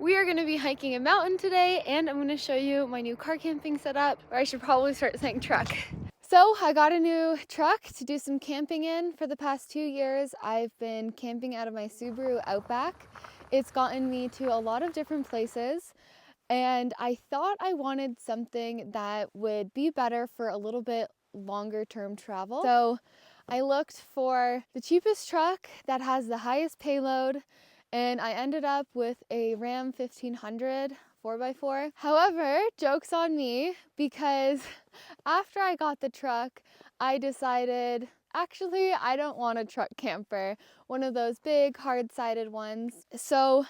We are going to be hiking a mountain today, and I'm going to show you my new car camping setup, or I should probably start saying truck. So I got a new truck to do some camping in. For the past 2 years, I've been camping out of my Subaru Outback. It's gotten me to a lot of different places, and I thought I wanted something that would be better for a little bit longer term travel. So I looked for the cheapest truck that has the highest payload, and I ended up with a Ram 1500 4x4. However, joke's on me, because after I got the truck, I decided, actually, I don't want a truck camper, one of those big hard-sided ones. So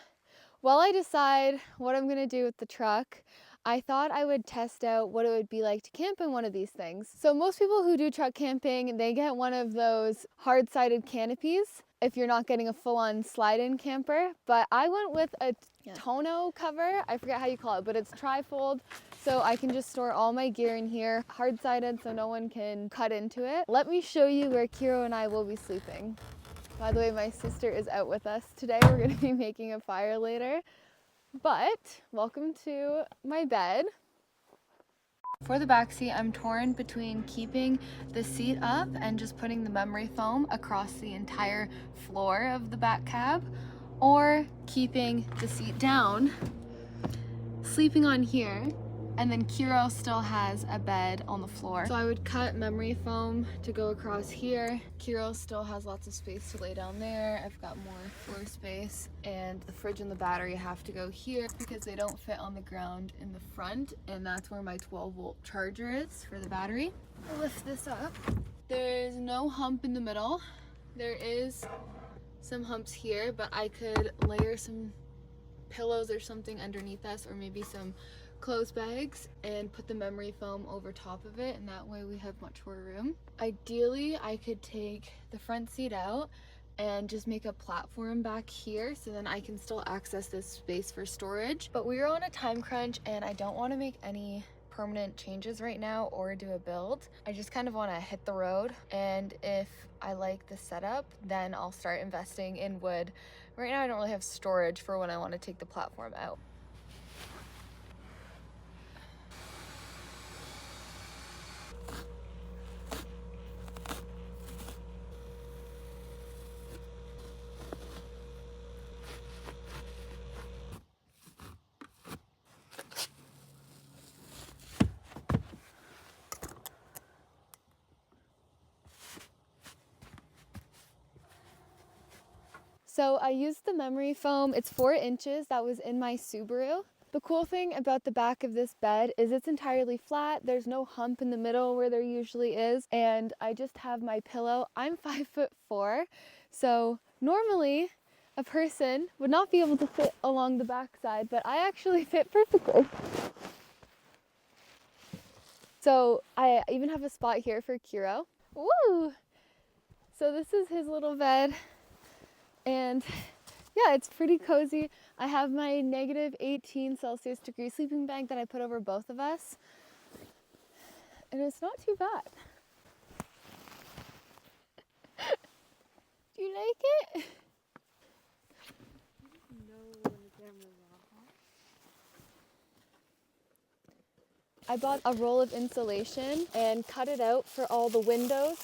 while I decide what I'm gonna do with the truck, I thought I would test out what it would be like to camp in one of these things. So most people who do truck camping, they get one of those hard-sided canopies if you're not getting a full-on slide-in camper. But I went with a tonneau cover. I forget how you call it, but it's tri-fold, so I can just store all my gear in here. Hard-sided, so no one can cut into it. Let me show you where Kiro and I will be sleeping. By the way, my sister is out with us today. We're going to be making a fire later. But welcome to my bed. For the back seat, I'm torn between keeping the seat up and just putting the memory foam across the entire floor of the back cab, or keeping the seat down, sleeping on here, and then Kiro still has a bed on the floor. So I would cut memory foam to go across here. Kiro still has lots of space to lay down there. I've got more floor space, and the fridge and the battery have to go here because they don't fit on the ground in the front, and that's where my 12-volt charger is for the battery. I'll lift this up. There's no hump in the middle. There is some humps here, but I could layer some pillows or something underneath us, or maybe some clothes bags, and put the memory foam over top of it, and that way we have much more room. Ideally, I could take the front seat out and just make a platform back here, so then I can still access this space for storage. But we are on a time crunch, and I don't want to make any permanent changes right now or do a build. I just kind of want to hit the road, and if I like the setup, then I'll start investing in wood. Right now I don't really have storage for when I want to take the platform out. So I used the memory foam. It's 4 inches that was in my Subaru. The cool thing about the back of this bed is it's entirely flat. There's no hump in the middle where there usually is. And I just have my pillow. I'm 5'4", so normally a person would not be able to fit along the backside, but I actually fit perfectly. So I even have a spot here for Kiro. Woo! So this is his little bed. And yeah, it's pretty cozy. I have my negative 18 Celsius degree sleeping bag that I put over both of us. And it's not too bad. Do you like it? I bought a roll of insulation and cut it out for all the windows.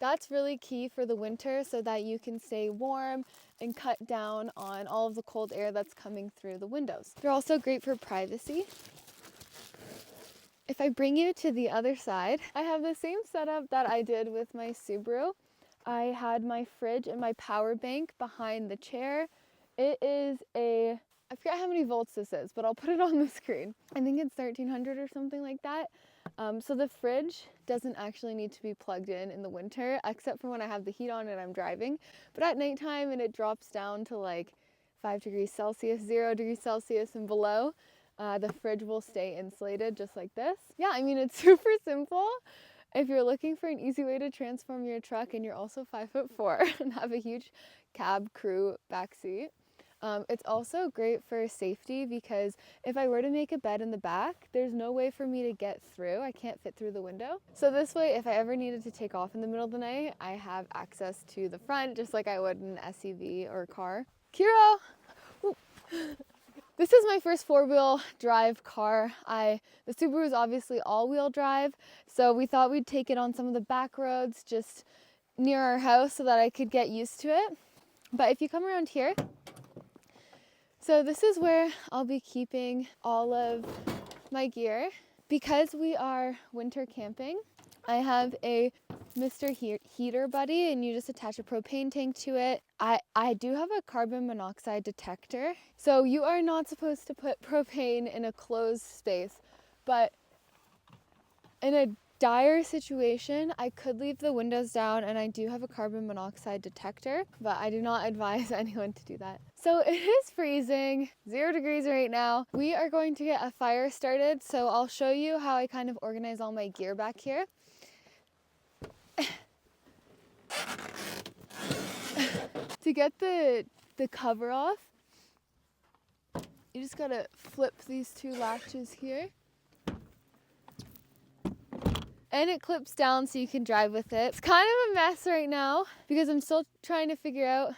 That's really key for the winter so that you can stay warm and cut down on all of the cold air that's coming through the windows. They're also great for privacy. If I bring you to the other side, I have the same setup that I did with my Subaru. I had my fridge and my power bank behind the chair. It is I forget how many volts this is, but I'll put it on the screen. I think it's 1300 or something like that. So the fridge doesn't actually need to be plugged in the winter, except for when I have the heat on and I'm driving. But at nighttime, and it drops down to like 5 degrees Celsius, 0 degrees Celsius and below, the fridge will stay insulated just like this. Yeah, I mean, it's super simple. If you're looking for an easy way to transform your truck and you're also 5'4" and have a huge cab crew backseat, It's also great for safety because if I were to make a bed in the back, there's no way for me to get through. I can't fit through the window. So this way, if I ever needed to take off in the middle of the night, I have access to the front just like I would in an SUV or a car. Kiro! Ooh. This is my first four-wheel drive car. The Subaru is obviously all-wheel drive, so we thought we'd take it on some of the back roads just near our house so that I could get used to it. But if you come around here, so this is where I'll be keeping all of my gear. Because we are winter camping, I have a Mr. Heater Buddy, and you just attach a propane tank to it. I do have a carbon monoxide detector, so you are not supposed to put propane in a closed space, but in a dire situation, I could leave the windows down, and I do have a carbon monoxide detector, but I do not advise anyone to do that. So it is freezing, 0 degrees right now. We are going to get a fire started, so I'll show you how I kind of organize all my gear back here. To get the cover off, you just gotta flip these two latches here. And it clips down so you can drive with it. It's kind of a mess right now because I'm still trying to figure out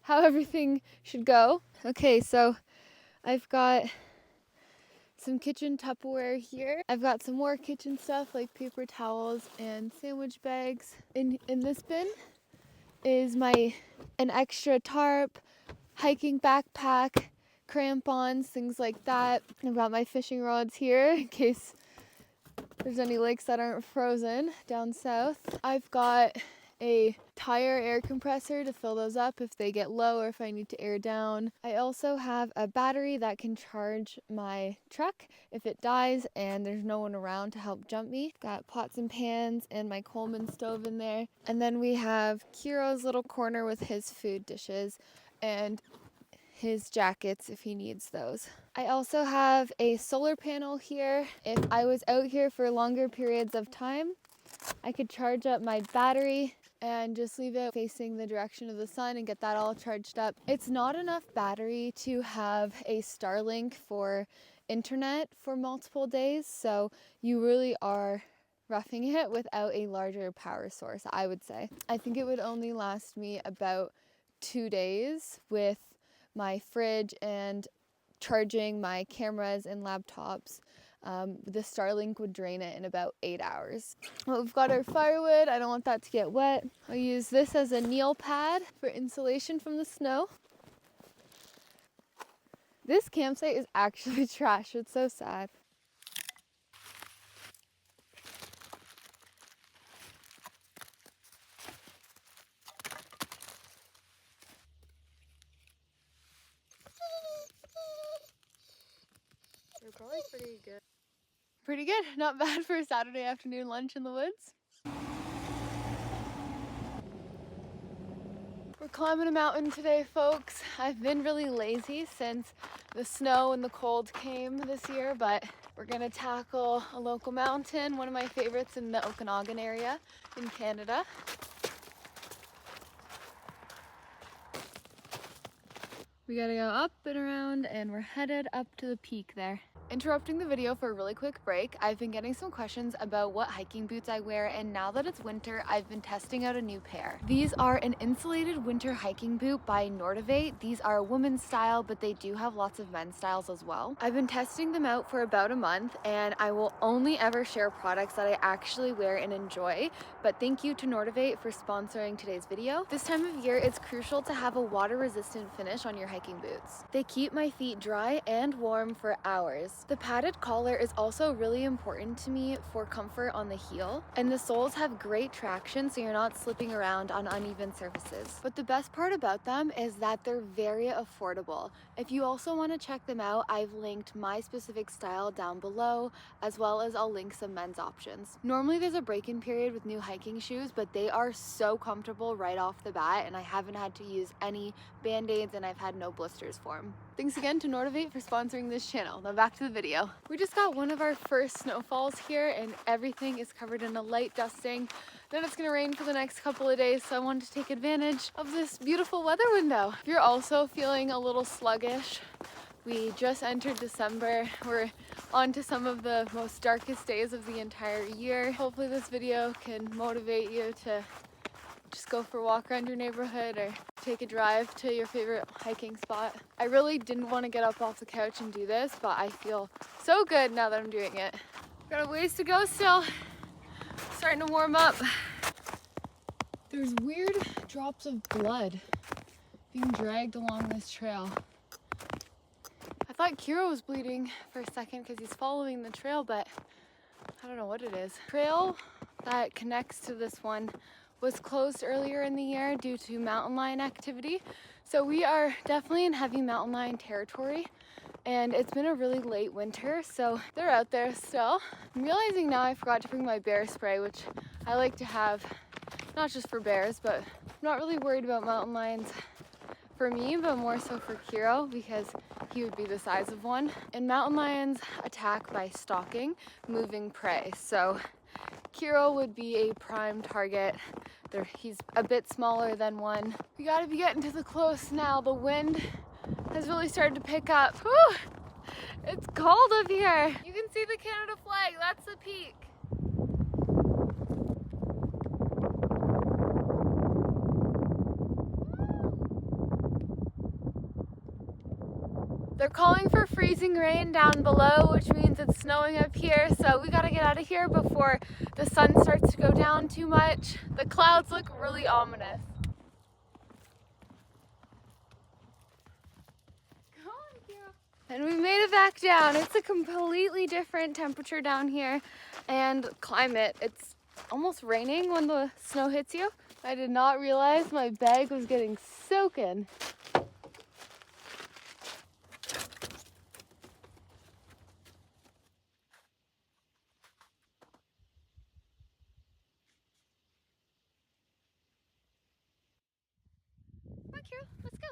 how everything should go. Okay, so I've got some kitchen Tupperware here. I've got some more kitchen stuff like paper towels and sandwich bags. In this bin is an extra tarp, hiking backpack, crampons, things like that. I've got my fishing rods here in case there's any lakes that aren't frozen down south. I've got a tire air compressor to fill those up if they get low or if I need to air down. I also have a battery that can charge my truck if it dies and there's no one around to help jump me. Got pots and pans and my Coleman stove in there. And then we have Kiro's little corner with his food dishes and his jackets if he needs those. I also have a solar panel here. If I was out here for longer periods of time, I could charge up my battery and just leave it facing the direction of the sun and get that all charged up. It's not enough battery to have a Starlink for internet for multiple days, so you really are roughing it without a larger power source, I would say. I think it would only last me about 2 days with my fridge and charging my cameras and laptops. The Starlink would drain it in about 8 hours. Well, we've got our firewood. I don't want that to get wet. I'll use this as a kneel pad for insulation from the snow. This campsite is actually trash. It's so sad. They're probably pretty good. Pretty good. Not bad for a Saturday afternoon lunch in the woods. We're climbing a mountain today, folks. I've been really lazy since the snow and the cold came this year, but we're gonna tackle a local mountain, one of my favorites in the Okanagan area in Canada. We gotta go up and around, and we're headed up to the peak there. Interrupting the video for a really quick break, I've been getting some questions about what hiking boots I wear, and now that it's winter, I've been testing out a new pair. These are an insulated winter hiking boot by Nordivate. These are a women's style, but they do have lots of men's styles as well. I've been testing them out for about a month, and I will only ever share products that I actually wear and enjoy, but thank you to Nordivate for sponsoring today's video. This time of year, it's crucial to have a water-resistant finish on your hiking boots. They keep my feet dry and warm for hours. The padded collar is also really important to me for comfort on the heel, and the soles have great traction so you're not slipping around on uneven surfaces. But the best part about them is that they're very affordable. If you also want to check them out, I've linked my specific style down below, as well as I'll link some men's options. Normally there's a break-in period with new hiking shoes, but they are so comfortable right off the bat, and I haven't had to use any band-aids and I've had no no blisters form. Thanks again to Nordivate for sponsoring this channel. Now back to the video. We just got one of our first snowfalls here and everything is covered in a light dusting. Then it's gonna rain for the next couple of days, so I wanted to take advantage of this beautiful weather window. If you're also feeling a little sluggish, we just entered December. We're on to some of the most darkest days of the entire year. Hopefully this video can motivate you to just go for a walk around your neighborhood or take a drive to your favorite hiking spot. I really didn't want to get up off the couch and do this, but I feel so good now that I'm doing it. Got a ways to go still. Starting to warm up. There's weird drops of blood being dragged along this trail. I thought Kiro was bleeding for a second because he's following the trail, but I don't know what it is. Trail that connects to this one was closed earlier in the year due to mountain lion activity. So we are definitely in heavy mountain lion territory, and it's been a really late winter, so they're out there still. I'm realizing now I forgot to bring my bear spray, which I like to have, not just for bears, but I'm not really worried about mountain lions for me, but more so for Kiro because he would be the size of one. And mountain lions attack by stalking moving prey. So Kiro would be a prime target. He's a bit smaller than one. We gotta be getting to the close now. The wind has really started to pick up. Whew! It's cold up here. You can see the Canada flag, that's the peak. They're calling for freezing rain down below, which means it's snowing up here, so we gotta get out of here before the sun starts to go down too much. The clouds look really ominous. Come on, Kira. And we made it back down. It's a completely different temperature down here and climate. It's almost raining when the snow hits you. I did not realize my bag was getting soaking. Come on, Kira, let's go.